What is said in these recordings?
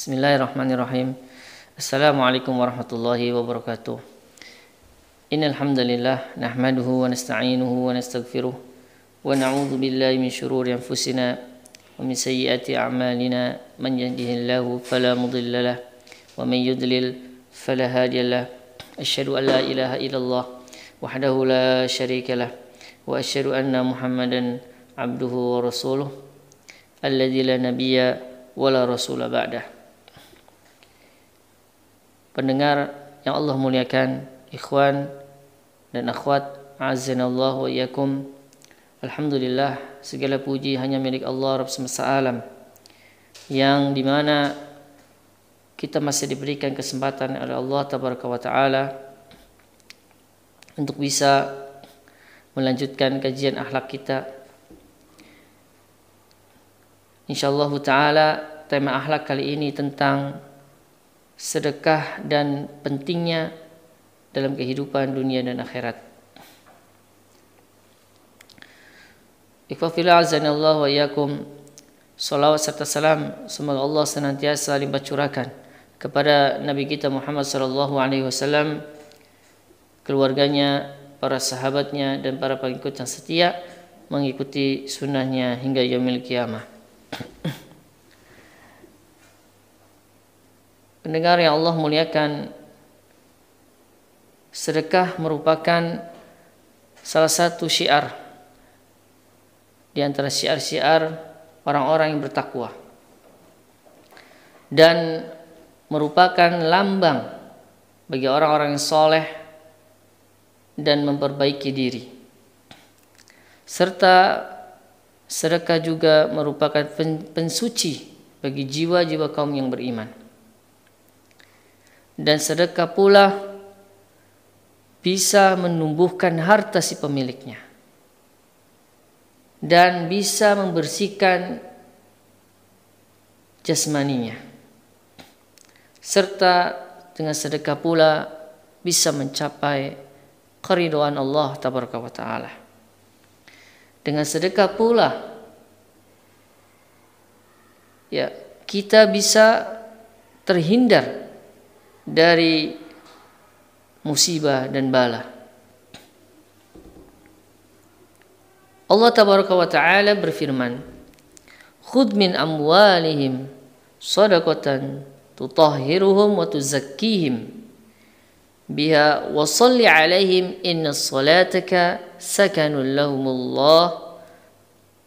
Bismillahirrahmanirrahim. Assalamualaikum warahmatullahi wabarakatuh. Innal hamdalillah nahmaduhu wa nasta'inuhu wa nastaghfiruh wa na'udzu billahi min shururi anfusina wa min sayyiati a'malina man yahdihillahu fala mudilla lah wa man yudlil fala hadiya lah. Asyhadu an la ilaha illallah wahdahu la syarika lah wa asyhadu anna Muhammadan abduhu wa rasuluh alladzi la nabiyya wa la rasula ba'dah. Pendengar yang Allah muliakan, ikhwan dan akhwat, a'azzanallahu wa iyyakum. Alhamdulillah, segala puji hanya milik Allah Rabb semesta alam, yang dimana kita masih diberikan kesempatan oleh Allah Tabaraka wa Ta'ala untuk bisa melanjutkan kajian akhlak kita. Insyaallah ta'ala tema akhlak kali ini tentang sedekah dan pentingnya dalam kehidupan dunia dan akhirat. Ikhwafillah azanallahu wa iyyakum. Salawat serta salam semoga Allah senantiasa limpah curahkan kepada Nabi kita Muhammad sallallahu alaihi wasallam, keluarganya, para sahabatnya dan para pengikut yang setia mengikuti sunnahnya hingga yaumil qiyamah. Pendengar yang Allah muliakan, sedekah merupakan salah satu syiar di antara syiar-syiar orang-orang yang bertakwa dan merupakan lambang bagi orang-orang yang soleh dan memperbaiki diri. Serta sedekah juga merupakan pensuci bagi jiwa-jiwa kaum yang beriman. Dan sedekah pula bisa menumbuhkan harta si pemiliknya dan bisa membersihkan jasmaninya, serta dengan sedekah pula bisa mencapai keridhaan Allah Tabaraka wa Ta'ala. Dengan sedekah pula kita bisa terhindar dari musibah dan bala. Allah Tabaraka wa Ta'ala berfirman, "Khudh min amwalihim shadaqatan tutahhiruhum wa tuzakkihim biha wa shalli 'alaihim innas salataka sakanun lahumullah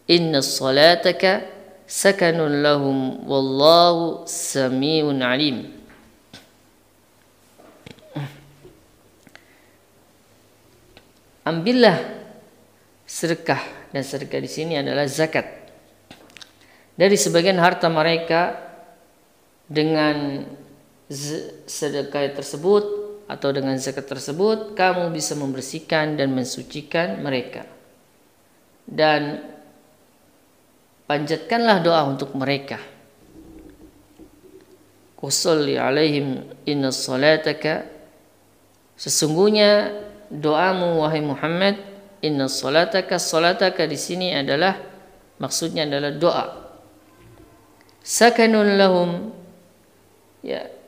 innas salataka sakanun lahum wallahu samiun 'alim." Ambillah sedekah, dan sedekah di sini adalah zakat, dari sebagian harta mereka. Dengan sedekah tersebut atau dengan zakat tersebut kamu bisa membersihkan dan mensucikan mereka, dan panjatkanlah doa untuk mereka. Washolli alaihim innas salataka, sesungguhnya doamu wahai Muhammad, inna salataka di sini adalah maksudnya adalah doa. Sakanun lahum,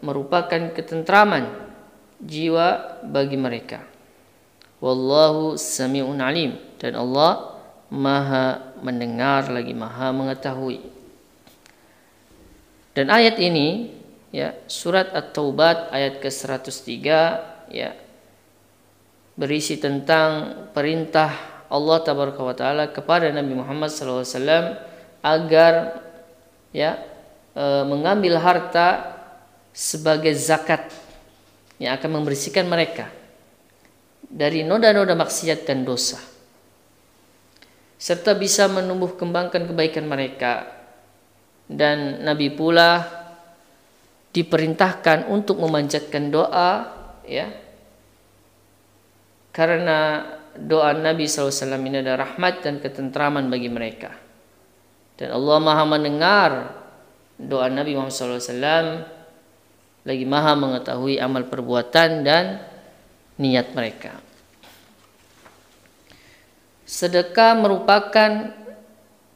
merupakan ketentraman jiwa bagi mereka. Wallahu sami'un alim, dan Allah Maha mendengar lagi Maha mengetahui. Dan ayat ini surat At-Taubah ayat ke-103 berisi tentang perintah Allah Tabaraka wa Ta'ala kepada Nabi Muhammad SAW agar mengambil harta sebagai zakat yang akan membersihkan mereka dari noda-noda maksiat dan dosa, serta bisa menumbuh kembangkan kebaikan mereka. Dan Nabi pula diperintahkan untuk memanjatkan doa, karena doa Nabi SAW ini adalah rahmat dan ketentraman bagi mereka. Dan Allah Maha mendengar doa Nabi Muhammad SAW, lagi Maha mengetahui amal perbuatan dan niat mereka. Sedekah merupakan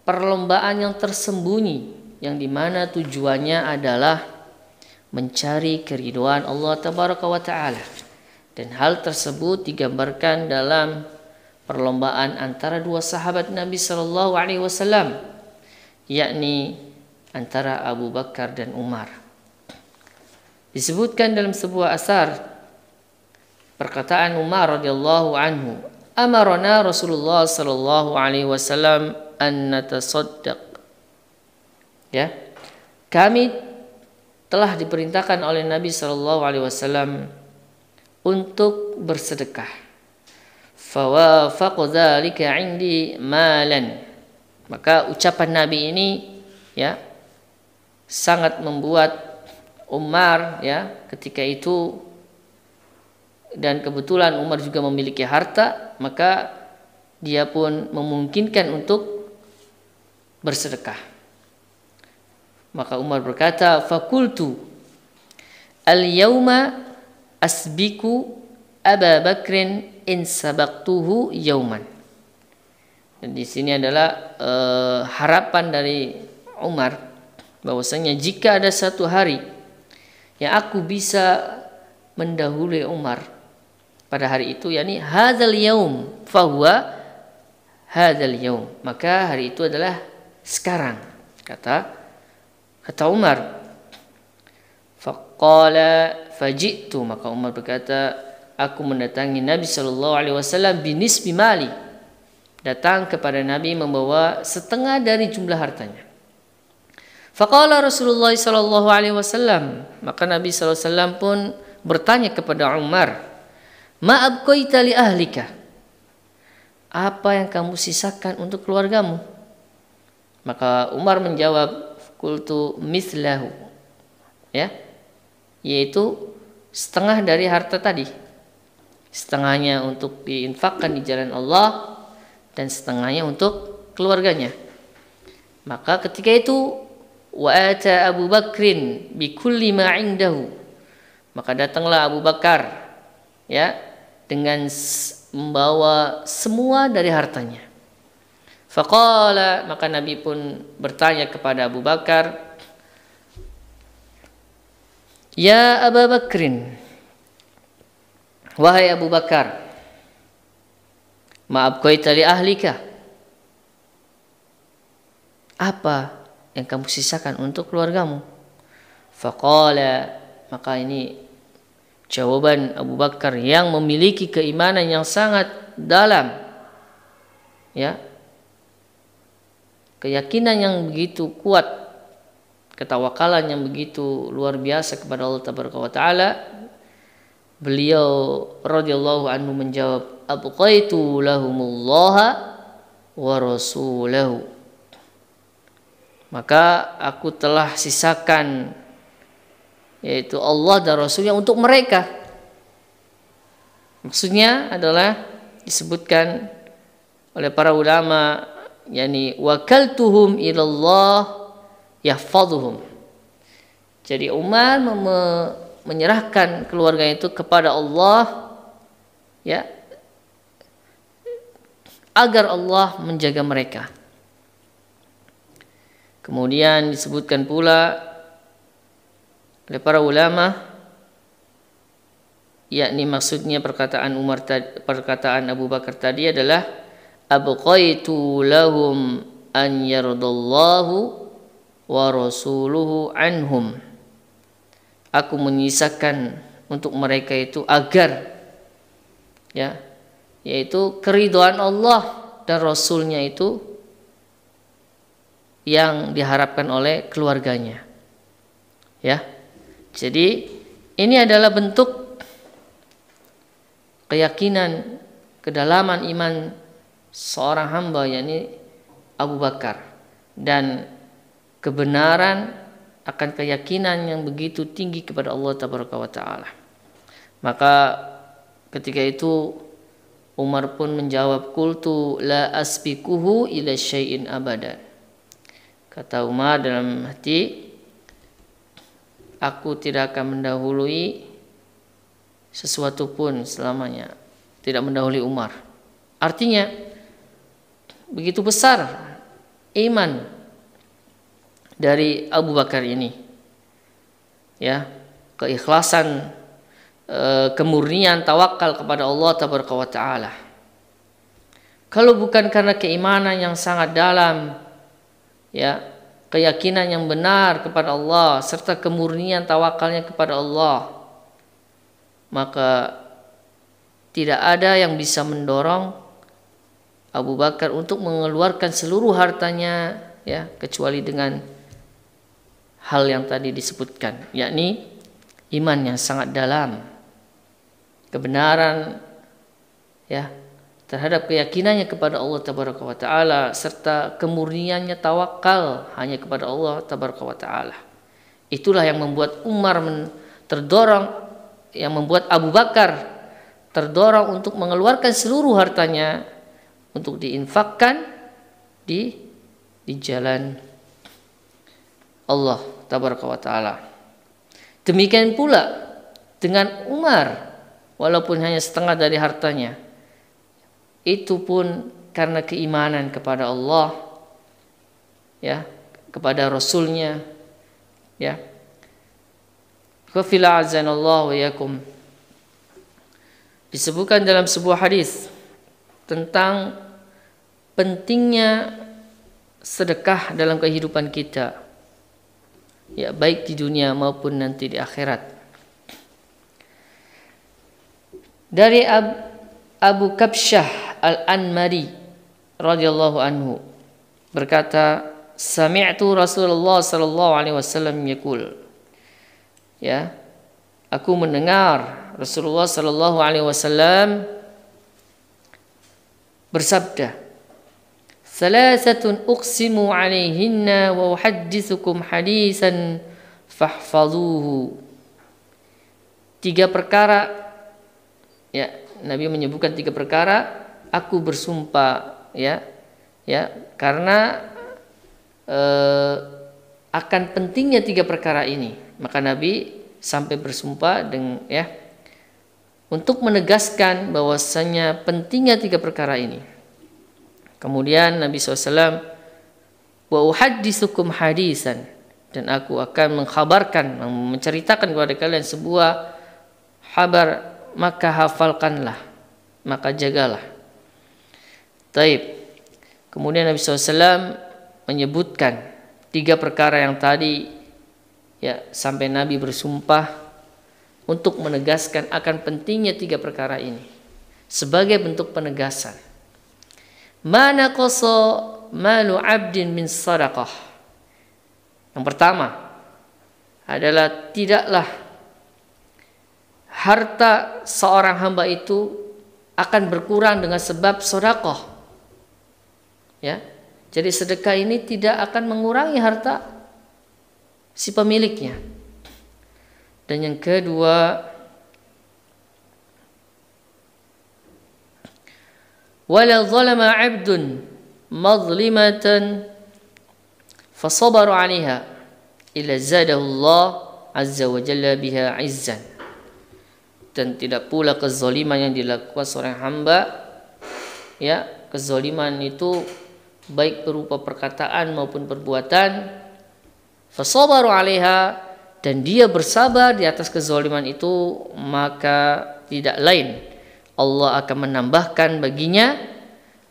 perlombaan yang tersembunyi, yang dimana tujuannya adalah mencari keridhaan Allah tabaraka wa taala. Dan hal tersebut digambarkan dalam perlombaan antara dua sahabat Nabi sallallahu alaihi wasallam, yakni antara Abu Bakar dan Umar. Disebutkan dalam sebuah asar perkataan Umar radhiyallahu anhu, amarna Rasulullah sallallahu alaihi wasallam an natasaddaq. Ya. Kami telah diperintahkan oleh Nabi sallallahu alaihi wasallam untuk bersedekah. Fawafaq dzalika 'indi malan. Maka ucapan Nabi ini ya sangat membuat Umar ya ketika itu, dan kebetulan Umar juga memiliki harta, maka dia pun memungkinkan untuk bersedekah. Maka Umar berkata, fakultu al-yawma asbiku Aba Bakrin in sabaqtuhu yauman. Dan di sini adalah harapan dari Umar bahwasanya jika ada satu hari yang aku bisa mendahului Umar pada hari itu, yakni hadzal yaum fahuwa hadzal yaum, maka hari itu adalah sekarang, kata Umar. Faqala faji'tu, maka Umar berkata, aku mendatangi Nabi sallallahu alaihi wasallam binisbi mali, datang kepada Nabi membawa setengah dari jumlah hartanya. Faqala Rasulullah sallallahu alaihi wasallam, maka Nabi sallallahu alaihi wasallam pun bertanya kepada Umar, ma abqaita li ahlika, apa yang kamu sisakan untuk keluargamu? Maka Umar menjawab, qultu mithlahu, ya, yaitu setengah dari harta tadi, setengahnya untuk diinfakkan di jalan Allah dan setengahnya untuk keluarganya. Maka ketika itu wa ata Abu Bakrin bi kulli ma indahu, maka datanglah Abu Bakar ya dengan membawa semua dari hartanya. Faqala, maka Nabi pun bertanya kepada Abu Bakar, ya Abu Bakrin, wahai Abu Bakar, ma abqaita li ahlika, apa yang kamu sisakan untuk keluargamu? Faqala, maka ini jawaban Abu Bakar yang memiliki keimanan yang sangat dalam, ya, keyakinan yang begitu kuat, ketawakalan yang begitu luar biasa kepada Allah Tabaraka wa Ta'ala. Beliau radhiyallahu anhu menjawab, abqaitu lahumullaha wa rasulahu, maka aku telah sisakan yaitu Allah dan Rasulnya untuk mereka. Maksudnya adalah disebutkan oleh para ulama, yakni wakaltuhum ilallah yahfazuhum. Jadi Umar menyerahkan keluarga itu kepada Allah, ya, agar Allah menjaga mereka. Kemudian disebutkan pula oleh para ulama, yakni maksudnya perkataan perkataan Abu Bakar tadi adalah abqaitu lahum an yardallahu wa rasuluhu anhum. Aku menyisakan untuk mereka itu agar, ya, yaitu keridhaan Allah dan Rasulnya itu yang diharapkan oleh keluarganya, ya. Jadi ini adalah bentuk keyakinan, kedalaman iman seorang hamba, yakni Abu Bakar, dan kebenaran akan keyakinan yang begitu tinggi kepada Allah Tabaraka wa Ta'ala. Maka ketika itu Umar pun menjawab, qultu la asbiquhu ila syai'in abada. Kata Umar dalam hati, aku tidak akan mendahului sesuatu pun selamanya, tidak mendahului Umar. Artinya begitu besar iman dari Abu Bakar ini, ya, keikhlasan, kemurnian, tawakal kepada Allah tabaraka wa taala. Kalau bukan karena keimanan yang sangat dalam, ya, keyakinan yang benar kepada Allah serta kemurnian tawakalnya kepada Allah, maka tidak ada yang bisa mendorong Abu Bakar untuk mengeluarkan seluruh hartanya, ya, kecuali dengan hal yang tadi disebutkan, yakni iman yang sangat dalam, kebenaran, ya, terhadap keyakinannya kepada Allah tabaraka wa taala serta kemurniannya tawakal hanya kepada Allah tabaraka wa taala. Itulah yang membuat yang membuat Abu Bakar terdorong untuk mengeluarkan seluruh hartanya untuk diinfakkan di jalan Allah tabaraka wa taala. Demikian pula dengan Umar, walaupun hanya setengah dari hartanya, itu pun karena keimanan kepada Allah, ya, kepada Rasulnya, ya. Qafila azanallahu wa yakum. Disebutkan dalam sebuah hadis tentang pentingnya sedekah dalam kehidupan kita, ya, baik di dunia maupun nanti di akhirat. Dari Abu Kabsyah Al-Anmari radhiyallahu anhu berkata, sami'tu Rasulullah sallallahu alaihi wasallam yaqul, ya, aku mendengar Rasulullah sallallahu alaihi wasallam bersabda, "Salasatun uqsimu alaihinna wa uhaddithukum hadisan fahfazuhu." Tiga perkara, ya, Nabi menyebutkan tiga perkara, aku bersumpah, ya, karena akan pentingnya tiga perkara ini, maka Nabi sampai bersumpah dengan, ya, untuk menegaskan bahwasanya pentingnya tiga perkara ini. Kemudian Nabi SAW, wa uhadditsukum hadisan, dan aku akan mengkhabarkan, menceritakan kepada kalian sebuah kabar, maka hafalkanlah, maka jagalah. Taib. Kemudian Nabi SAW menyebutkan tiga perkara yang tadi, ya, sampai Nabi bersumpah untuk menegaskan akan pentingnya tiga perkara ini sebagai bentuk penegasan. Mana qasa malu abdin min sadaqah. Yang pertama adalah tidaklah harta seorang hamba itu akan berkurang dengan sebab sedekah. Ya. Jadi sedekah ini tidak akan mengurangi harta si pemiliknya. Dan yang kedua, wala zalama 'abdun mazlimatan fasabaru 'alaiha illa zadahu Allah azza wa jalla biha 'izzan. Dan tidak pula kezaliman yang dilakukan seorang hamba, ya, kezaliman itu baik berupa perkataan maupun perbuatan, fasabaru 'alaiha, dan dia bersabar di atas kezaliman itu, maka tidak lain Allah akan menambahkan baginya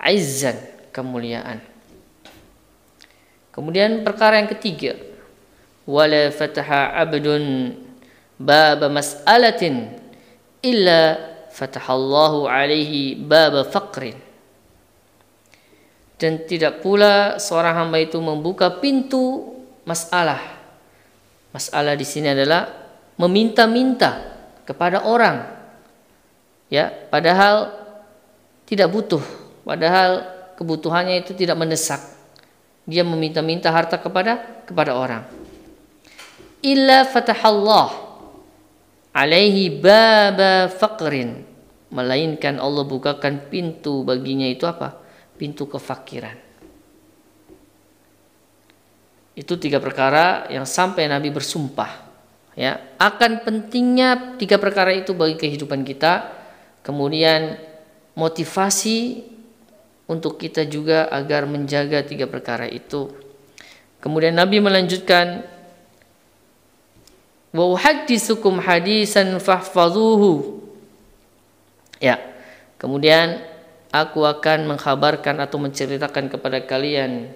izzan, kemuliaan. Kemudian perkara yang ketiga, wala fataha abdun baba mas'alatin illa fatahallahu alaihi baba faqrin. Dan tidak pula seorang hamba itu membuka pintu masalah. Masalah di sini adalah meminta-minta kepada orang, ya, padahal tidak butuh, padahal kebutuhannya itu tidak mendesak. Dia meminta-minta harta kepada orang. Illa fatahallah alaihi baba faqrin, melainkan Allah bukakan pintu baginya itu apa? Pintu kefakiran. Itu tiga perkara yang sampai Nabi bersumpah, ya, akan pentingnya tiga perkara itu bagi kehidupan kita. Kemudian motivasi untuk kita juga agar menjaga tiga perkara itu. Kemudian Nabi melanjutkan, Wa uhadditsukum hadisan fahfazuhu. Ya. Kemudian aku akan mengkhabarkan atau menceritakan kepada kalian,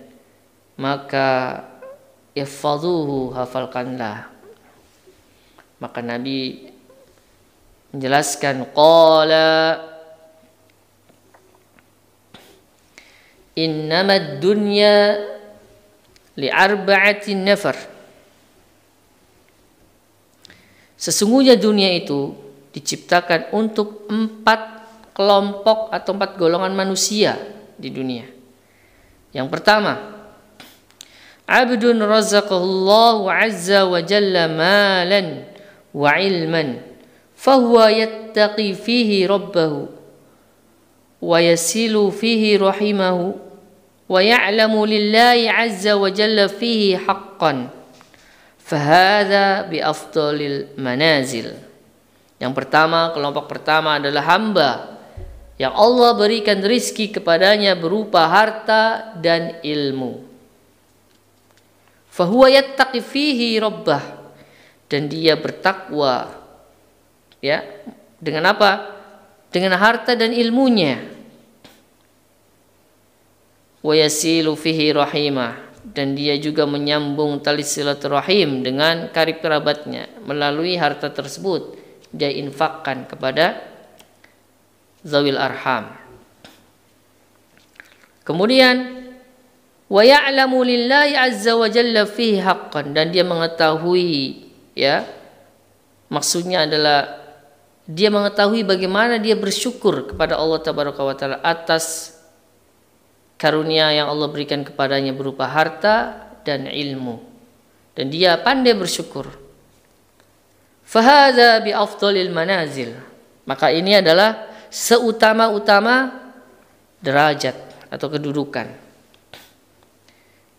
maka ihfazuhu, hafalkanlah. Maka Nabi menjelaskan, qala innamad dunya li'arba'atin nafar. Sesungguhnya dunia itu diciptakan untuk 4 kelompok atau 4 golongan manusia di dunia. Yang pertama, abdun razaqahullahu azza wa jalla malan wa ilman fahuwa yattaqi fihi rabbahu wa yasilu fihi rahimahu wa ya'lamu lillahi azza wa jalla fihi haqqan fahadha bi afdalil manazil. Yang pertama, kelompok pertama adalah hamba yang Allah berikan rizki kepadanya berupa harta dan ilmu. Fahuwa yattaqi fihi rabbah, dan dia bertakwa, ya, dengan apa? Dengan harta dan ilmunya. Wa yasilu fihi rahimah, dan dia juga menyambung tali silaturahim dengan karib kerabatnya. Melalui harta tersebut dia infakkan kepada zawil arham. Kemudian wa ya'lamu lillahi azza wa jalla fihi haqqan, dan dia mengetahui, ya, maksudnya adalah dia mengetahui bagaimana dia bersyukur kepada Allah tabaraka wa taala atas karunia yang Allah berikan kepadanya berupa harta dan ilmu, dan dia pandai bersyukur. Fahadha bi afdalil manazil, maka ini adalah seutama-utama derajat atau kedudukan.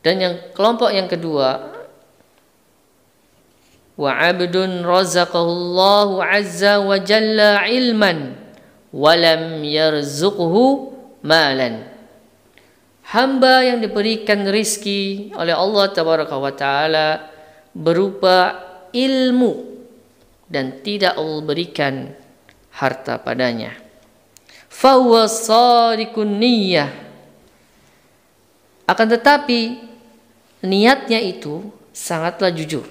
Dan yang kelompok yang kedua, wa abdun razaqahullahu azza wa jalla ilman wa lam yarzuqhu malan. Hamba yang diberikan rizki oleh Allah tabaraka wa taala berupa ilmu dan tidak Allah berikan harta padanya. Fahuwa sadiqun niyyah, akan tetapi niatnya itu sangatlah jujur.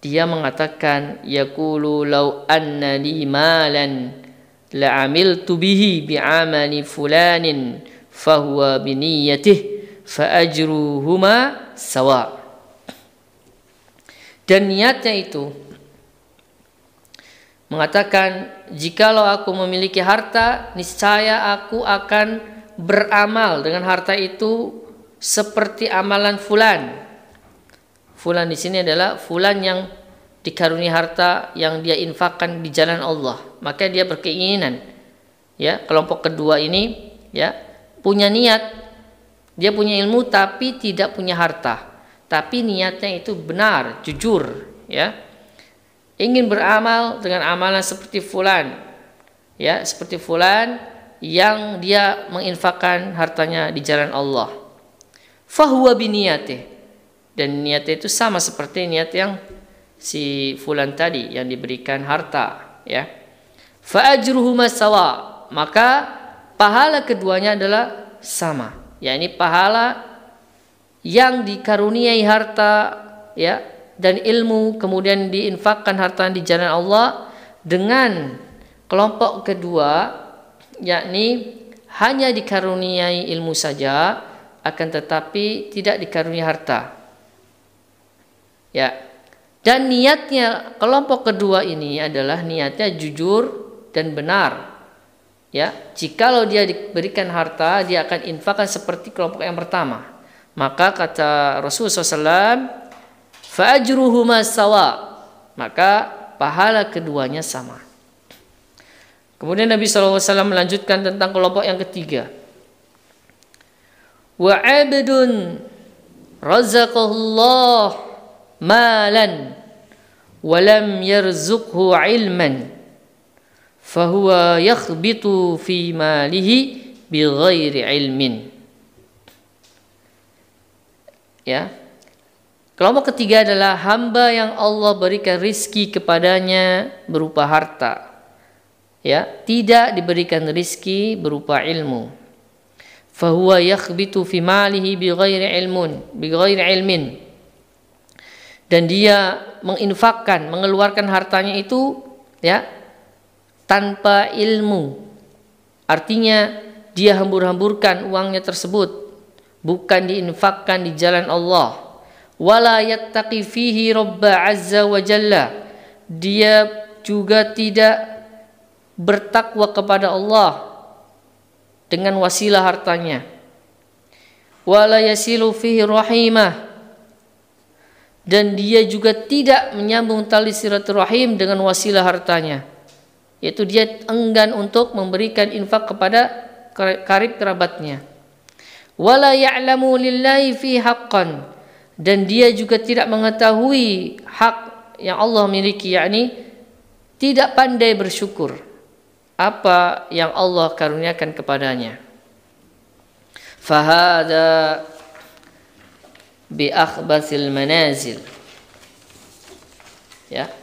Dia mengatakan, yaqulu law anna li malan la amiltu bihi bi amali fulanin fahuwa bi niyyatihi fa ajruhuma sawa. Dan niatnya itu mengatakan, jikalau aku memiliki harta, niscaya aku akan beramal dengan harta itu seperti amalan fulan. Fulan di sini adalah fulan yang dikaruniai harta yang dia infakkan di jalan Allah. Maka dia berkeinginan, ya, kelompok kedua ini, ya, punya niat, dia punya ilmu tapi tidak punya harta. Tapi niatnya itu benar, jujur, ya. Ingin beramal dengan amalan seperti fulan, ya, seperti fulan yang dia menginfakkan hartanya di jalan Allah. Fahuwa biniyatih, dan niatnya itu sama seperti niat yang si fulan tadi yang diberikan harta, ya. Fa ajruhuma sawa, maka pahala keduanya adalah sama, yakni pahala yang dikaruniai harta, ya, dan ilmu kemudian diinfakkan harta di jalan Allah, dengan kelompok kedua yakni hanya dikaruniai ilmu saja akan tetapi tidak dikaruniai harta, ya. Dan niatnya kelompok kedua ini adalah niatnya jujur dan benar, ya. Jikalau dia diberikan harta, dia akan infakkan seperti kelompok yang pertama. Maka kata Rasulullah SAW, fa'ajruhuma sawa, maka pahala keduanya sama. Kemudian Nabi SAW melanjutkan tentang kelompok yang ketiga. Wa abdun razaqahullah malan wa lam yarzuqhu ilman fahuwa yakhbitu fi malihi bighairi ilmin. Ya, Kelompok ketiga adalah hamba yang Allah berikan rizki kepadanya berupa harta, ya, tidak diberikan rizki berupa ilmu. Fahuwa yakhbitu fi malihi bighairi ilmin. Dan dia menginfakkan, mengeluarkan hartanya itu, ya, tanpa ilmu. Artinya dia hambur-hamburkan uangnya tersebut, bukan diinfakkan di jalan Allah. Wala yattaqi fihi Rabba azza wa jalla. Dia juga tidak bertakwa kepada Allah dengan wasilah hartanya. Wala yasilu fihi rahimah. Dan dia juga tidak menyambung tali silaturahim dengan wasilah hartanya, yaitu dia enggan untuk memberikan infak kepada karib kerabatnya. Wala ya'lamu lillahi fi haqqan. Dan dia juga tidak mengetahui hak yang Allah miliki, yakni tidak pandai bersyukur apa yang Allah karuniakan kepadanya. Fahada bi akhbathil manazil, ya,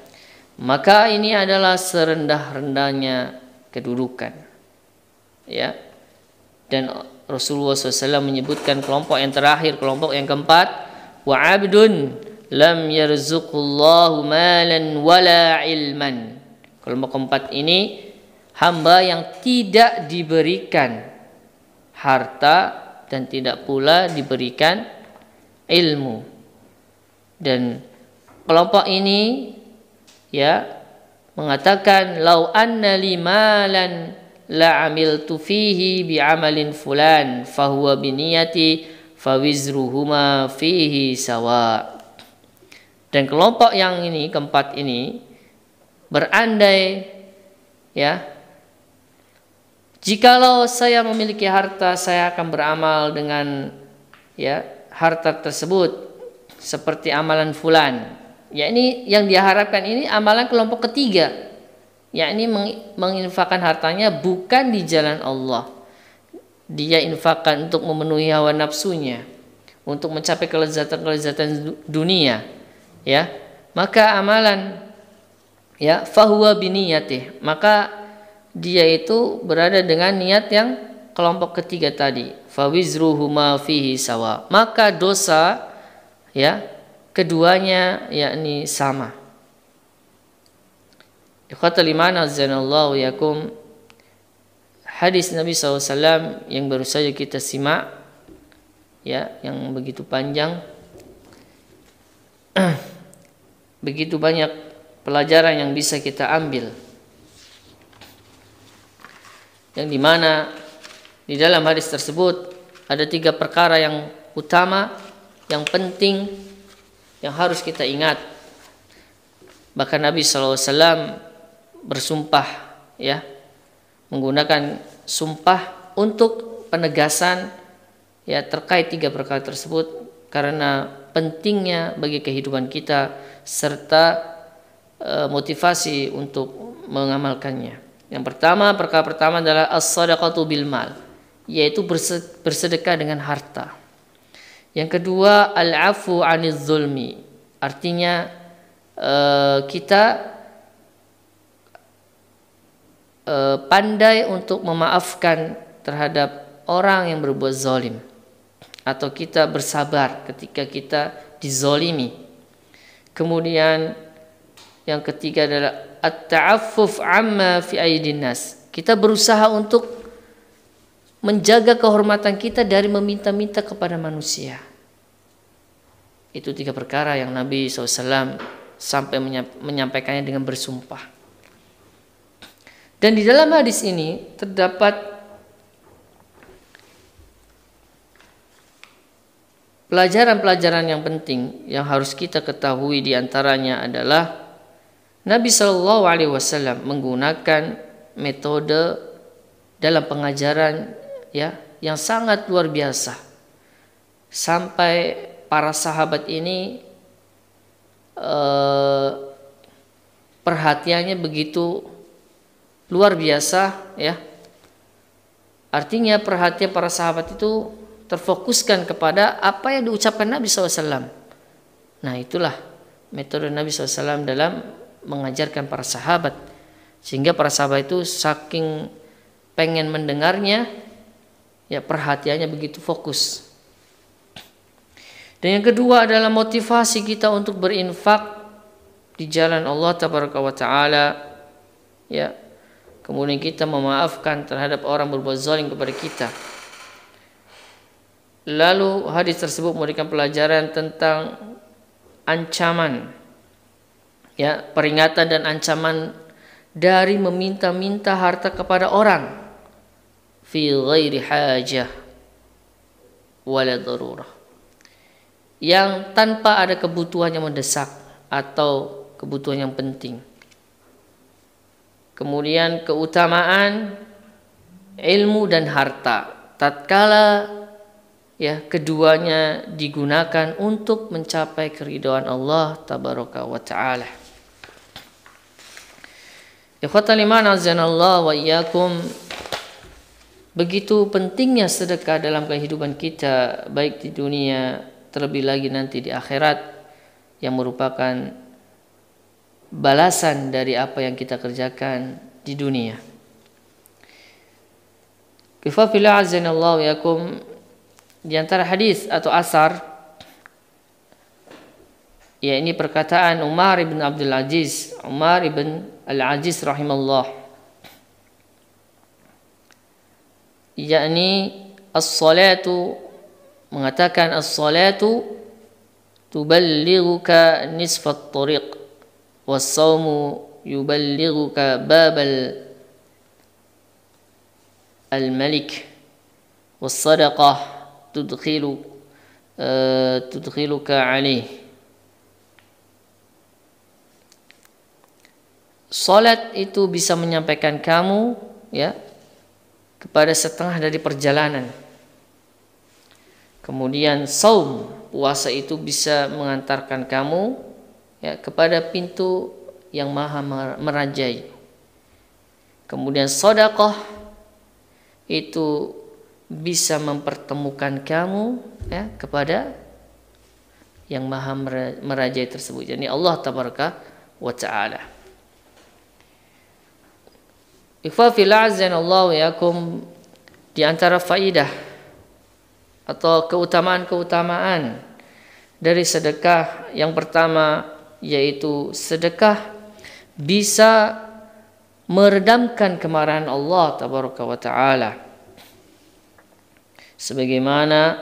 maka ini adalah serendah-rendahnya kedudukan, ya. Dan Rasulullah SAW menyebutkan kelompok yang terakhir, kelompok yang keempat, wa abdun lam yarzuqullahu malan wala ilman. Kelompok keempat ini hamba yang tidak diberikan harta dan tidak pula diberikan ilmu. Dan kelompok ini, ya, mengatakan lau anna li malan la amiltu fihi bi amalin fulan fahuwa biniyati fawizruhuma fihi sawa. Dan kelompok yang ini, keempat ini, berandai, ya, jikalau saya memiliki harta, saya akan beramal dengan, ya, harta tersebut seperti amalan fulan. Ya, ini yang diharapkan ini amalan kelompok ketiga, yakni menginfakkan hartanya bukan di jalan Allah. Dia infakkan untuk memenuhi hawa nafsunya, untuk mencapai kelezatan-kelezatan dunia, ya. Maka amalan, ya, fahuwa biniyatih, maka dia itu berada dengan niat yang kelompok ketiga tadi. Fawizruhuma fihi sawa, maka dosa, ya, keduanya yakni sama. Ikhwatal iman azanallahu yakum. Hadis Nabi SAW yang baru saja kita simak, ya, yang begitu panjang, begitu banyak pelajaran yang bisa kita ambil, yang dimana di dalam hadis tersebut ada 3 perkara yang utama, yang penting, yang harus kita ingat. Bahkan Nabi SAW bersumpah, ya, menggunakan sumpah untuk penegasan, ya, terkait 3 perkara tersebut karena pentingnya bagi kehidupan kita serta motivasi untuk mengamalkannya. Yang pertama, perkara pertama adalah as-sadaqatu bil mal, yaitu bersedekah dengan harta. Yang kedua, al-afu 'aniz zulmi, artinya kita pandai untuk memaafkan terhadap orang yang berbuat zalim, atau kita bersabar ketika kita dizalimi. Kemudian yang ketiga adalah at-ta'affuf amma fi aidin nas, kita berusaha untuk menjaga kehormatan kita dari meminta-minta kepada manusia. Itu 3 perkara yang Nabi SAW sampai menyampaikannya dengan bersumpah. Dan di dalam hadis ini terdapat pelajaran-pelajaran yang penting yang harus kita ketahui. Di antaranya adalah Nabi SAW menggunakan metode dalam pengajaran, ya, yang sangat luar biasa, sampai para sahabat ini perhatiannya begitu luar biasa, ya. Artinya perhatian para sahabat itu terfokuskan kepada apa yang diucapkan Nabi SAW. Nah, itulah metode Nabi SAW dalam mengajarkan para sahabat, sehingga para sahabat itu saking pengen mendengarnya, ya perhatiannya begitu fokus. Dan yang kedua adalah motivasi kita untuk berinfak di jalan Allah Tabaraka wa Ta'ala, ya. Kemudian kita memaafkan terhadap orang berbuat zalim kepada kita. Lalu hadis tersebut memberikan pelajaran tentang ancaman, ya, peringatan dan ancaman dari meminta-minta harta kepada orang fi ghairi hajah wala darurah, yang tanpa ada kebutuhan yang mendesak atau kebutuhan yang penting. Kemudian keutamaan ilmu dan harta tatkala, ya, keduanya digunakan untuk mencapai keridhaan Allah Tabaraka wa Ta'ala. Ikhwatal iman azanallahu wa iyyakum, begitu pentingnya sedekah dalam kehidupan kita, baik di dunia terlebih lagi nanti di akhirat, yang merupakan balasan dari apa yang kita kerjakan di dunia. Kifafillah azanallahu wa iyyakum, di antara hadis atau asar, ya, ini perkataan Umar ibn Abdul Aziz, Umar ibn Al-Aziz rahimallah, yakni as-salatu, mengatakan as-salatu tuballighuka nisfat tariq was-sawmu yuballighuka babal al-malik was-sadaqah tudkhiluka alaih. Salat itu bisa menyampaikan kamu, ya, kepada setengah dari perjalanan. Kemudian saum, puasa itu bisa mengantarkan kamu, ya, kepada pintu yang maha merajai. Kemudian sedekah itu bisa mempertemukan kamu, ya, kepada yang maha merajai tersebut, yakni Allah Tabaraka wa Ta'ala. Ikhwafillah azanallahu wa yakum, di antara faidah atau keutamaan-keutamaan dari sedekah yang pertama, yaitu sedekah bisa meredamkan kemarahan Allah Tabaraka wa Ta'ala, sebagaimana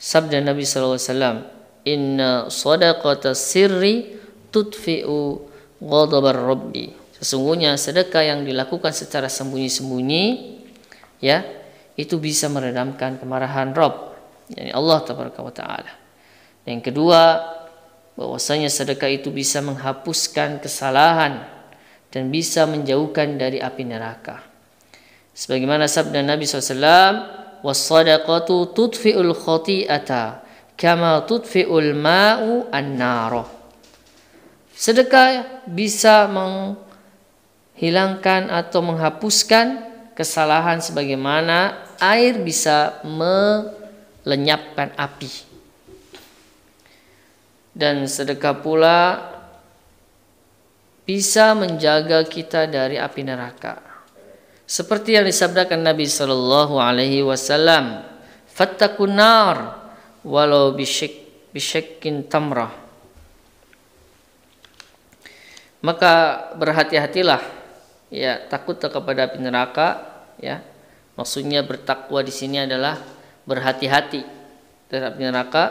sabda Nabi SAW, inna sadaqata sirri tudfi'u ghadabar rabbi, sesungguhnya sedekah yang dilakukan secara sembunyi-sembunyi, ya, itu bisa meredamkan kemarahan Rabb, yakni Allah Tabaraka wa Ta'ala. Yang kedua, bahwasanya sedekah itu bisa menghapuskan kesalahan dan bisa menjauhkan dari api neraka. Sebagaimana sabda Nabi SAW, was-sadaqatu tudfi'ul khati'ata kama tudfi'ul ma'u an-nara. Sedekah bisa menghilangkan atau menghapuskan kesalahan sebagaimana air bisa melenyapkan api. Dan sedekah pula bisa menjaga kita dari api neraka, seperti yang disabdakan Nabi sallallahu alaihi wasallam, fattaqun nar walau bisyakkin tamrah. Maka berhati-hatilah, ya, takutlah kepada api neraka, ya. Maksudnya bertakwa di sini adalah berhati-hati terhadap neraka,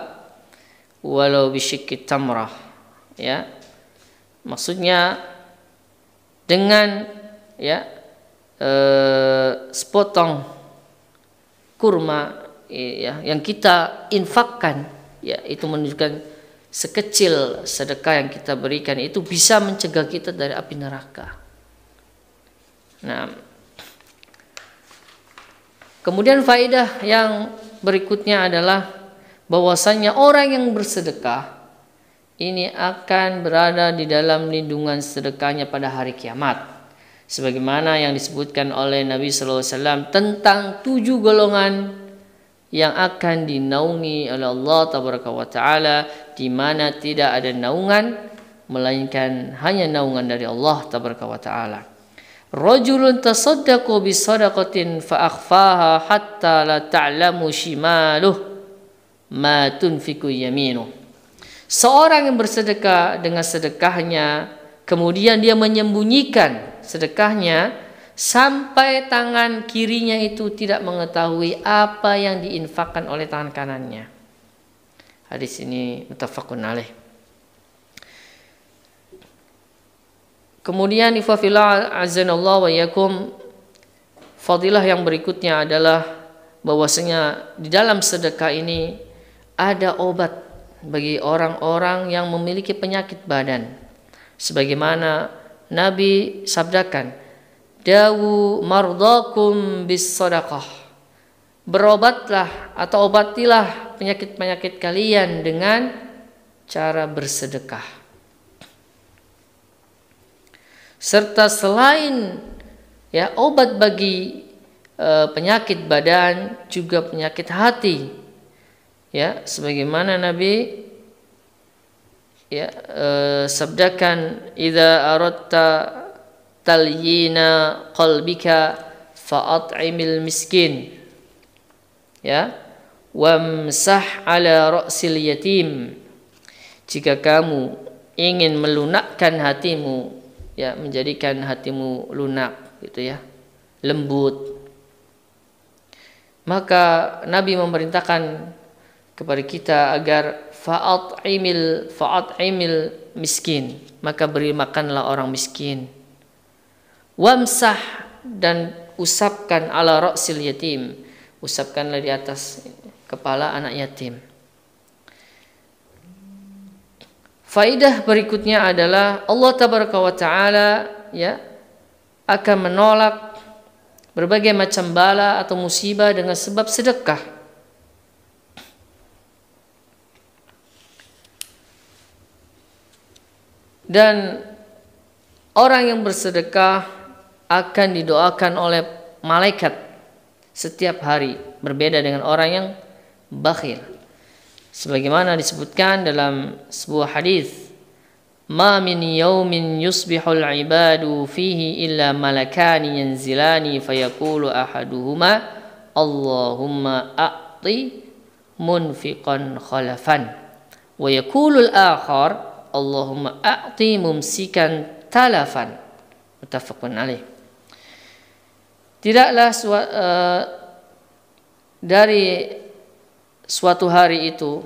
walau bisyakkin tamrah, ya. Maksudnya dengan, ya, sepotong kurma, ya, yang kita infakkan, ya, itu menunjukkan sekecil sedekah yang kita berikan itu bisa mencegah kita dari api neraka. Nah, kemudian faedah yang berikutnya adalah bahwasanya orang yang bersedekah ini akan berada di dalam lindungan sedekahnya pada hari kiamat, sebagaimana yang disebutkan oleh Nabi SAW tentang 7 golongan yang akan dinaungi oleh Allah Tabaraka wa Ta'ala di mana tidak ada naungan melainkan hanya naungan dari Allah tabaraka wa taala. Rajulun tasaddaqu bi sadaqatin fa akhfaha hatta la ta'lamu shimaluh ma tunfiqu yaminuh. Seorang yang bersedekah dengan sedekahnya, kemudian dia menyembunyikan sedekahnya sampai tangan kirinya itu tidak mengetahui apa yang diinfakkan oleh tangan kanannya. Hadis ini muttafaqun alaih. Kemudian ifafillah azanallahu wa yakum, fadilah yang berikutnya adalah bahwasanya di dalam sedekah ini ada obat bagi orang-orang yang memiliki penyakit badan. Sebagaimana Nabi sabdakan, dawu mardakum bis sadaqah. Berobatlah atau obatilah penyakit-penyakit kalian dengan cara bersedekah. Serta selain obat bagi penyakit badan, juga penyakit hati. Sebagaimana Nabi sabdakan, idza aradta talyina qalbika fa'at'imil miskin. Wamsah ala ra'sil yatim. Jika kamu ingin melunakkan hatimu, menjadikan hatimu lunak lembut, maka Nabi memerintahkan kepada kita agar fa'at'imil miskin, maka beri makanlah orang miskin. Wamsah, dan usapkan ala ra'sil yatim, usapkanlah di atas kepala anak yatim. Faidah berikutnya adalah Allah tabaraka wa taala akan menolak berbagai macam bala atau musibah dengan sebab sedekah. Dan orang yang bersedekah akan didoakan oleh malaikat setiap hari, berbeda dengan orang yang bakhil. Sebagaimana disebutkan dalam sebuah hadis, ma min yaumin yusbihul ibadu fihi illa malakani yanzilani fayaqulu ahaduhuma Allahumma a'ti munfiqan khalafan wa yaqulu al-akhar Allahumma a'ti mumsikan talafan. Muttafaqun alaih. Tidaklah dari suatu hari itu,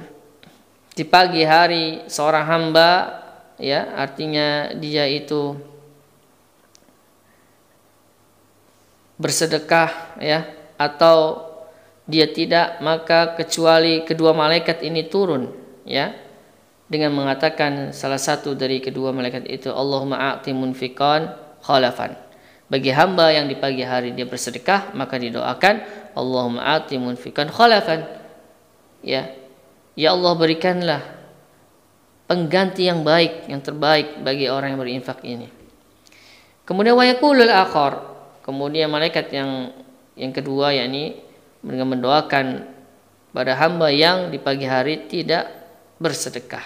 di pagi hari seorang hamba, artinya dia itu bersedekah atau dia tidak, maka kecuali kedua malaikat ini turun dengan mengatakan salah satu dari kedua malaikat itu, Allahumma a'ti munfiqan khalafan. Bagi hamba yang di pagi hari dia bersedekah, maka didoakan Allahumma a'ti munfiqan khalafan. Ya Allah, berikanlah pengganti yang baik, yang terbaik bagi orang yang berinfak ini. Kemudian wa yaqulul akhar, kemudian malaikat yang kedua dengan mendoakan pada hamba yang di pagi hari tidak bersedekah,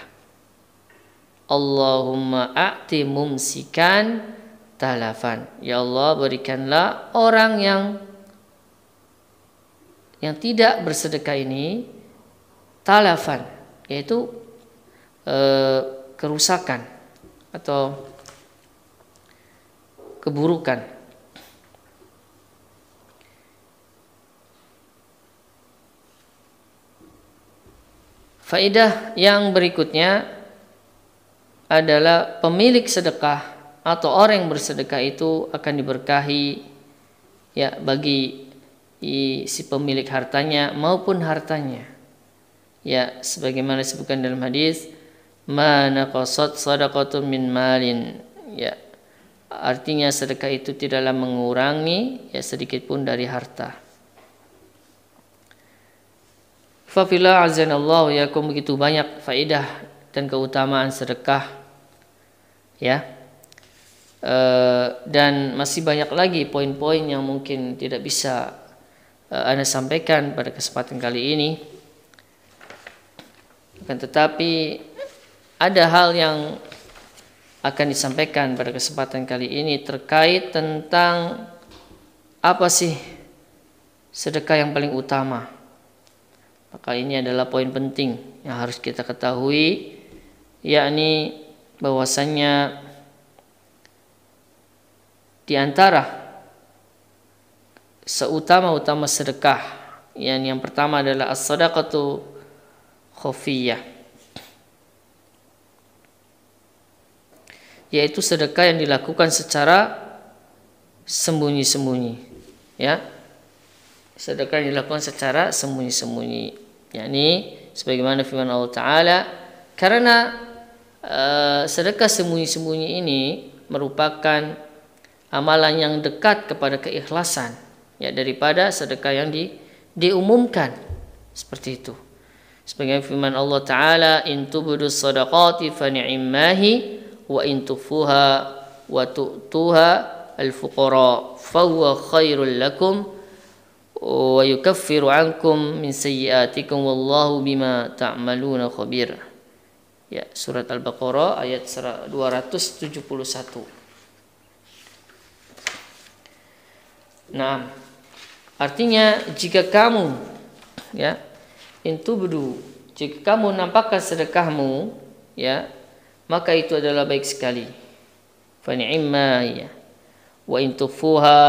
Allahumma a'ti mumsikan talafan. Ya Allah, berikanlah orang yang tidak bersedekah ini talafan, yaitu kerusakan atau keburukan. Faedah yang berikutnya adalah pemilik sedekah atau orang yang bersedekah itu akan diberkahi bagi si pemilik hartanya maupun hartanya. Sebagaimana disebutkan dalam hadis, ma naqasat sadaqatun min malin. Artinya sedekah itu tidaklah mengurangi sedikit pun dari harta. Fa fila azanallahu yakum, begitu banyak faedah dan keutamaan sedekah dan masih banyak lagi poin-poin yang mungkin tidak bisa Anda sampaikan pada kesempatan kali ini. Akan tetapi ada hal yang akan disampaikan pada kesempatan kali ini terkait tentang apa sih sedekah yang paling utama. Maka ini adalah poin penting yang harus kita ketahui, yakni bahwasannya di antara seutama-utama sedekah, yang pertama adalah as-sadaqatu khafiyah, yaitu sedekah yang dilakukan secara sembunyi-sembunyi, ya. Sedekah yang dilakukan secara sembunyi-sembunyi, yakni sebagaimana firman Allah Ta'ala, karena sedekah sembunyi-sembunyi ini merupakan amalan yang dekat kepada keikhlasan, ya, daripada sedekah yang diumumkan seperti itu. Sebagaimana firman Allah Ta'ala, in tubdu sadaqati fa ni'mahi wa in tufuha wa tu'tuha al-fuqara fa huwa khairul lakum wa yukaffiru ankum min sayyi'atikum wallahu bima ta'maluna khabir. Ya, surat Al-Baqarah ayat 271. Nah, artinya jika kamu, ya, intubdu, jika kamu nampakkan sedekahmu, ya, maka itu adalah baik sekali. Fa ni'ma, ya. Wa intufuha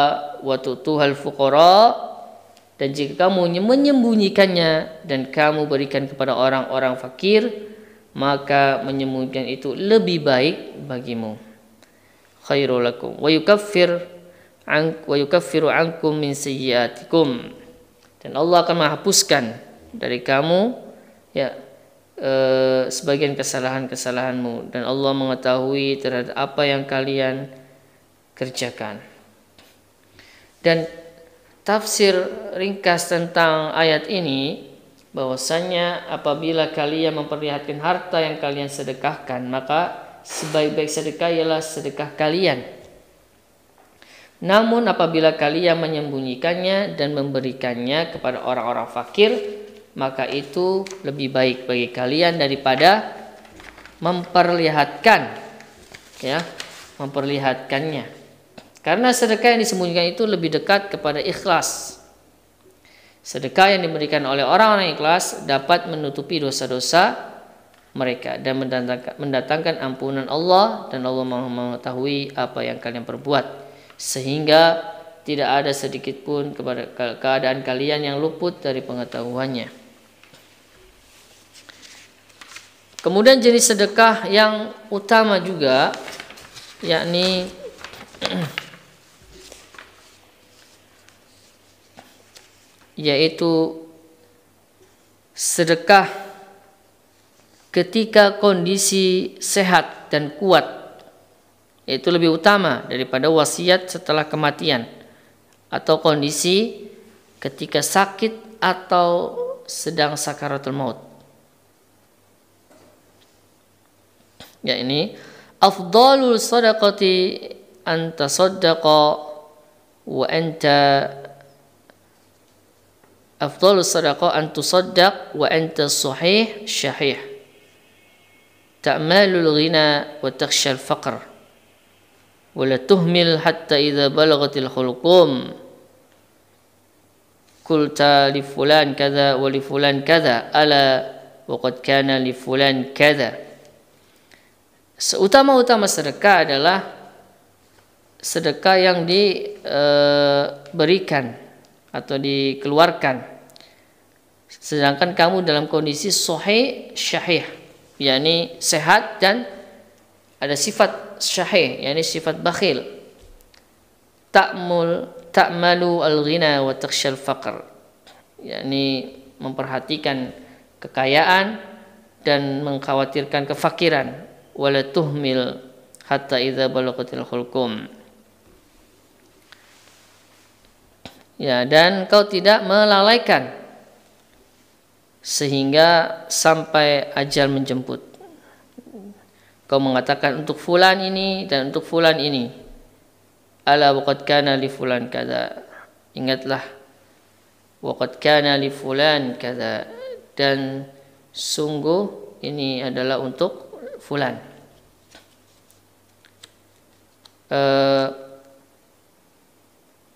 wa tu'tuhal fuqara, dan jika kamu menyembunyikannya dan kamu berikan kepada orang-orang fakir, maka menyembunyikan itu lebih baik bagimu. Khairul lakum wa yukaffiru ankum min sayyi'atikum, dan Allah akan menghapuskan dari kamu, ya, sebagian kesalahan-kesalahanmu, dan Allah mengetahui terhadap apa yang kalian kerjakan. Dan tafsir ringkas tentang ayat ini bahwasanya apabila kalian memperlihatkan harta yang kalian sedekahkan, maka sebaik-baik sedekah ialah sedekah kalian. Namun apabila kalian menyembunyikannya dan memberikannya kepada orang-orang fakir, maka itu lebih baik bagi kalian daripada memperlihatkan, ya, memperlihatkannya. Karena sedekah yang disembunyikan itu lebih dekat kepada ikhlas. Sedekah yang diberikan oleh orang-orang ikhlas dapat menutupi dosa-dosa mereka dan mendatangkan ampunan Allah, dan Allah mengetahui apa yang kalian perbuat, sehingga tidak ada sedikit pun kepada keadaan kalian yang luput dari pengetahuannya. Kemudian jenis sedekah yang utama juga, yakni yaitu sedekah ketika kondisi sehat dan kuat, yaitu lebih utama daripada wasiat setelah kematian, atau kondisi ketika sakit atau sedang sakaratul maut. Ya, ini afdalul sadaqati an tasaddaqa wa anta afdalus sadaqah an tusaddaq wa anta sahih syahih ta'malul ghina wa takhshal faqr wa la tuhmil hatta idza balagatil khulqum qulta li fulan kadza wa li fulan kadza ala wa qad kana li fulan kadza. Seutama-utama sedekah adalah sedekah yang diberikan atau dikeluarkan sedangkan kamu dalam kondisi sahih syahih, yakni sehat dan ada sifat syahih, yakni sifat bakhil. Ta'malu al-ghina wa takhshal faqr, yakni memperhatikan kekayaan dan mengkhawatirkan kefakiran. Wala tuhmil hatta idza balagatil hulqum, ya, dan kau tidak melalaikan sehingga sampai ajal menjemput. Kau mengatakan untuk fulan ini dan untuk fulan ini, ala waqad kana li fulan kadza, ingatlah waqad kana li fulan kadza, dan sungguh ini adalah untuk fulan.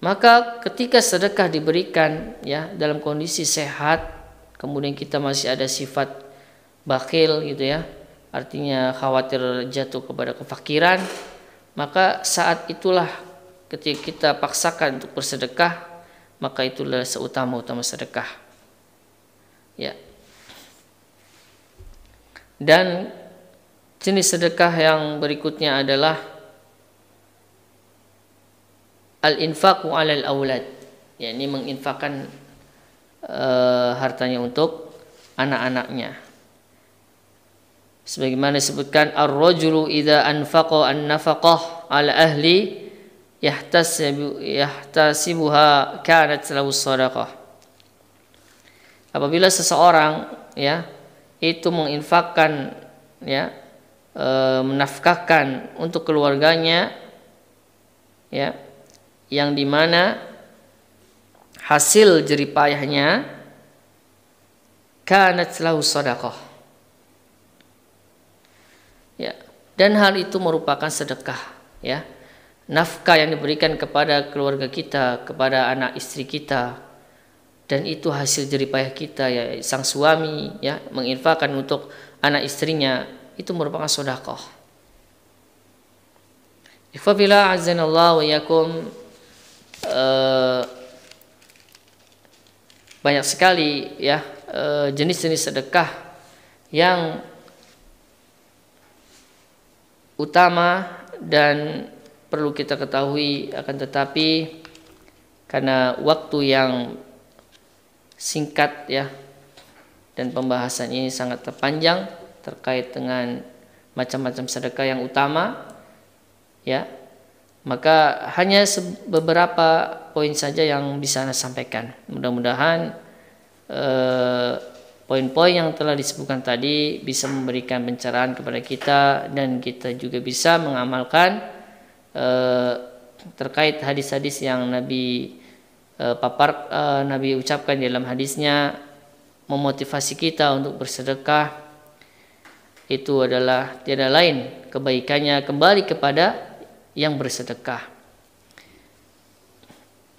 Maka ketika sedekah diberikan ya dalam kondisi sehat, kemudian kita masih ada sifat bakhil gitu ya, artinya khawatir jatuh kepada kefakiran, maka saat itulah ketika kita paksakan untuk bersedekah, maka itulah seutama-utama sedekah. Ya. Dan jenis sedekah yang berikutnya adalah al-infaqu 'alal aulad, yakni menginfakkan hartanya untuk anak-anaknya. Sebagaimana disebutkan ar-rajulu idza anfaqa an-nafaqah 'ala ahli yahtasibuha kanat lahu shadaqah. Apabila seseorang ya itu menginfakkan ya menafkahkan untuk keluarganya ya, yang dimana hasil jeripayahnya kanat lahu shadaqah ya, dan hal itu merupakan sedekah ya, nafkah yang diberikan kepada keluarga kita, kepada anak istri kita, dan itu hasil jeripayah kita ya, sang suami ya menginfakkan untuk anak istrinya, itu merupakan sedekah. Ikhwafillah azanallahu wa yakum. Banyak sekali ya jenis-jenis sedekah yang utama dan perlu kita ketahui, akan tetapi karena waktu yang singkat ya dan pembahasan ini sangat terpanjang terkait dengan macam-macam sedekah yang utama ya, maka hanya beberapa poin saja yang bisa saya sampaikan. Mudah-mudahan poin-poin yang telah disebutkan tadi bisa memberikan pencerahan kepada kita, dan kita juga bisa mengamalkan terkait hadis-hadis yang Nabi Nabi ucapkan dalam hadisnya, memotivasi kita untuk bersedekah itu adalah tiada lain kebaikannya kembali kepada yang bersedekah.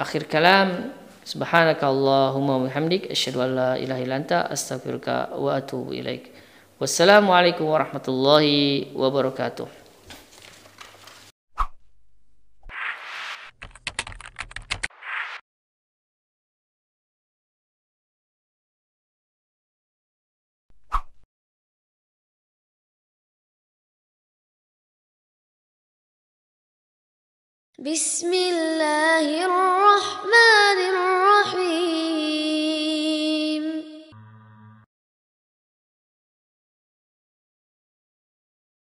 Akhir kalam, subhanakallahumma wa bihamdik asyhadu an la ilaha illa anta astaghfiruka wa atubu ilaik. Wassalamualaikum warahmatullahi wabarakatuh. Bismillahirrahmanirrahim.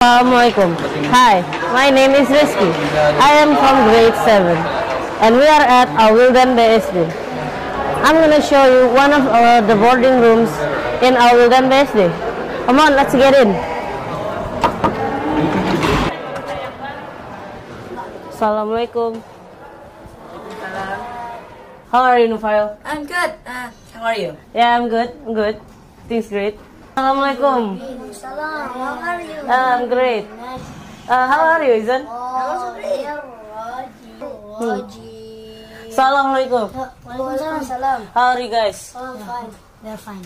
Assalamualaikum. Hi, my name is Rizky. I am from grade 7 and we are at Awildan BSD. I'm going to show you one of the boarding rooms in Awildan BSD. Come on, let's get in. Assalamualaikum. How are you, Nufail? I'm good. How are you? Yeah, I'm good. I'm good. Things great. Assalamualaikum. Salam. How are you? I'm great. How are you, Izan? Also great. Assalamualaikum. Salam. How are you guys? I'm fine. They're fine.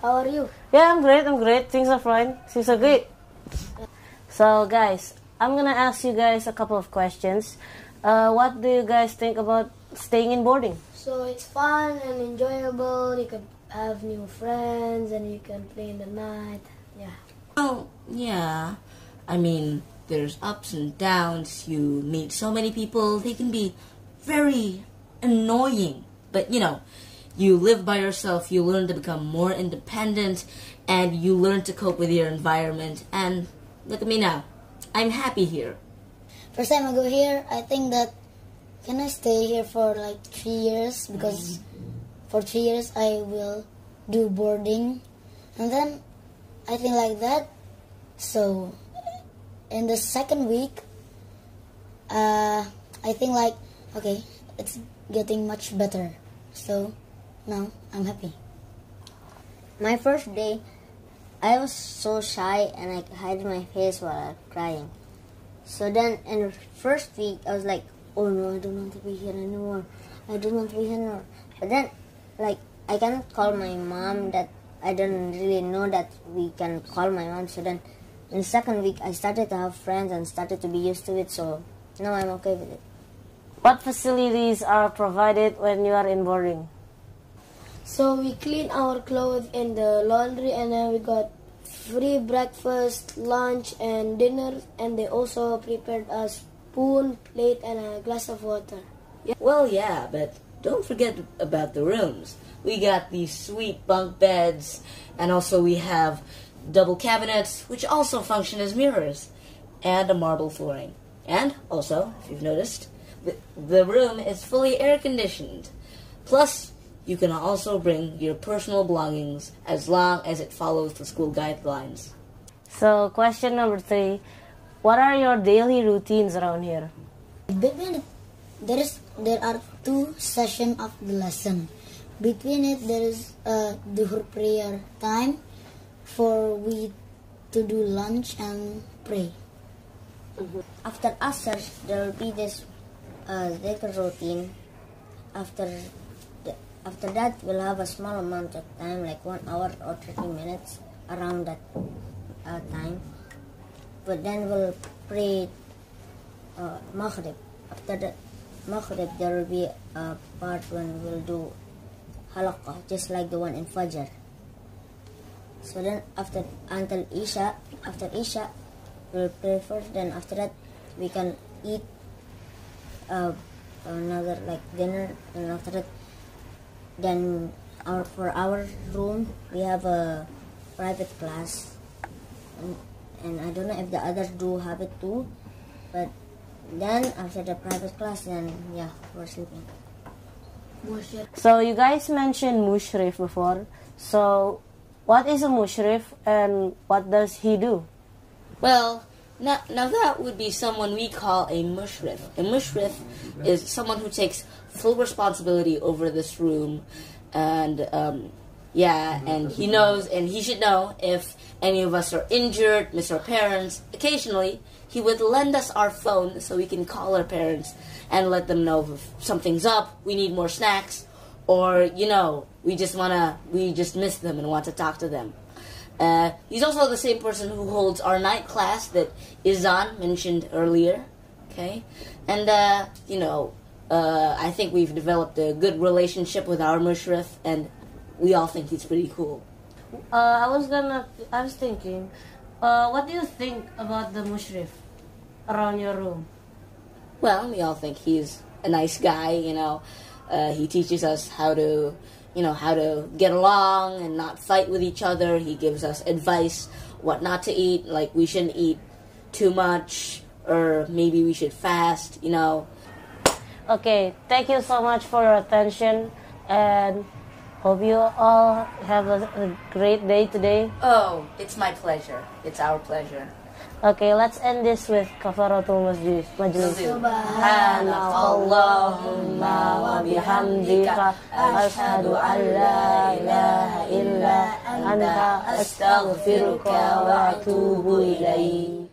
How are you? Yeah, I'm great. I'm great. Things are fine. Things are great. So, guys, I'm gonna ask you guys a couple of questions. What do you guys think about staying in boarding? So it's fun and enjoyable. You can have new friends and you can play in the night. Yeah. Oh, yeah. I mean, there's ups and downs. You meet so many people. They can be very annoying. But, you know, you live by yourself. You learn to become more independent. And you learn to cope with your environment. And look at me now. I'm happy here. First time I go here, I think that can I stay here for like 3 years, because for 3 years I will do boarding, and then I think like that. So in the second week, I think like, okay, it's getting much better. So now I'm happy. My first day, I was so shy and I hid my face while crying. So then in the first week, I was like, oh no, I don't want to be here anymore. I don't want to be here anymore. But then, like, I cannot call my mom. That I don't really know that we can call my mom. So then in the second week, I started to have friends and started to be used to it. So now I'm okay with it. What facilities are provided when you are in boarding? So we clean our clothes in the laundry, and then we got free breakfast, lunch, and dinner. And they also prepared a spoon, plate, and a glass of water. Well, yeah, but don't forget about the rooms. We got these sweet bunk beds, and also we have double cabinets, which also function as mirrors, and a marble flooring. And also, if you've noticed, the room is fully air conditioned. Plus, you can also bring your personal belongings as long as it follows the school guidelines. So, question number 3. What are your daily routines around here? Between it, there are 2 sessions of the lesson. Between it, there is a duhur prayer time for we to do lunch and pray. After asr, there will be this dhikr routine. After that, we'll have a small amount of time, like 1 hour or 30 minutes around that time. But then we'll pray Maghrib. After the Maghrib, there will be a part when we'll do halaqah, just like the one in Fajr. So then until Isha, after Isha, we'll pray first. Then after that, we can eat another like dinner. And after that, then for our room, we have a private class. And I don't know if the others do have it too. But then after the private class, then yeah, we're sleeping. So, you guys mentioned mushrif before. So, what is a mushrif and what does he do? Well, now that would be someone we call a mushrif. A mushrif is someone who takes full responsibility over this room, and and he knows, and he should know if any of us are injured, miss our parents. Occasionally, he would lend us our phone so we can call our parents and let them know if something's up, we need more snacks, or, we just miss them and want to talk to them. He's also the same person who holds our night class that Izan mentioned earlier, okay? And, I think we've developed a good relationship with our mushrif, and we all think he's pretty cool. I was thinking, what do you think about the mushrif around your room? Well, we all think he's a nice guy, he teaches us how to get along and not fight with each other. He gives us advice, what not to eat, like we shouldn't eat too much, or maybe we should fast, Okay, thank you so much for your attention, and hope you all have a great day today. Oh, it's my pleasure. It's our pleasure. Okay, let's end this with kafaratul majlis. Subhanallahumma wa bihamdika asyhadu an la ilaha illa anta astaghfiruka wa atubu ilaik.